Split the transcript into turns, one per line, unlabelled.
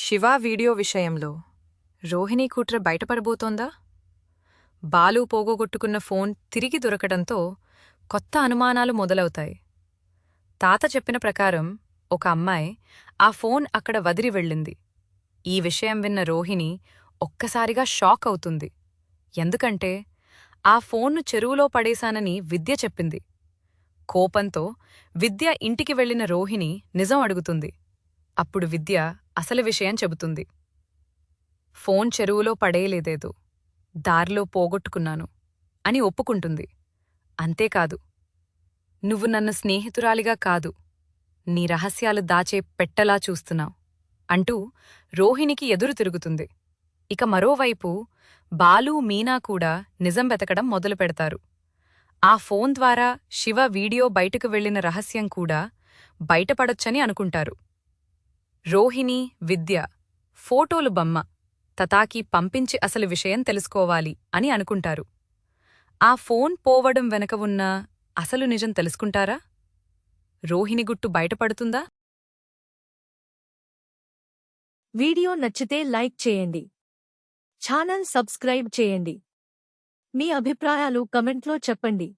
Shiva video విషయంలో రోహిణి కుట్ర బయటపడబోతోందా? బాలు పోగొట్టుకున్న ఫోన్ తిరిగి దొరకడంతో కొత్త అనుమానాలు మొదలవుతాయి. తాత చెప్పిన ప్రకారం ఒక అమ్మాయి ఆ ఫోన్ అక్కడ వదిలి వెళ్ళింది. ఈ విషయం విన్న రోహిణి ఒక్కసారిగా షాక్ అవుతుంది. ఎందుకంటే ఆ ఫోన్ను చెరువులో పడేశానని విద్య చెప్పింది. కోపంతో విద్య ఇంటికి వెళ్లిన రోహిణి నిజం అడుగుతుంది. అప్పుడు విద్య అసలు విషయం చెబుతుంది. ఫోన్ చెరువులో పడేయలేదేదో, దారిలో పోగొట్టుకున్నాను అని ఒప్పుకుంటుంది. అంతేకాదు, నువ్వు నన్ను స్నేహితురాలిగా కాదు, నీ రహస్యాలు దాచే పెట్టలా చూస్తున్నావు అంటూ రోహిణికి ఎదురు తిరుగుతుంది. ఇక మరోవైపు బాలు, మీనా కూడా నిజం వెతకడం మొదలుపెడతారు. ఆ ఫోన్ ద్వారా శివ వీడియో బయటకు వెళ్లిన రహస్యం కూడా బయటపడొచ్చని అనుకుంటారు. రోహిణి, విద్య ఫోటోలు బమ్మ తతాకి పంపించి అసలు విషయం తెలుసుకోవాలి అని అనుకుంటారు. ఆ ఫోన్ పోవడం వెనక ఉన్న అసలు నిజం తెలుసుకుంటారా? రోహిణి గుట్టు బయటపడుతుందా?
వీడియో నచ్చితే లైక్ చేయండి. ఛానల్ సబ్స్క్రైబ్ చేయండి. మీ అభిప్రాయాలు కమెంట్లో చెప్పండి.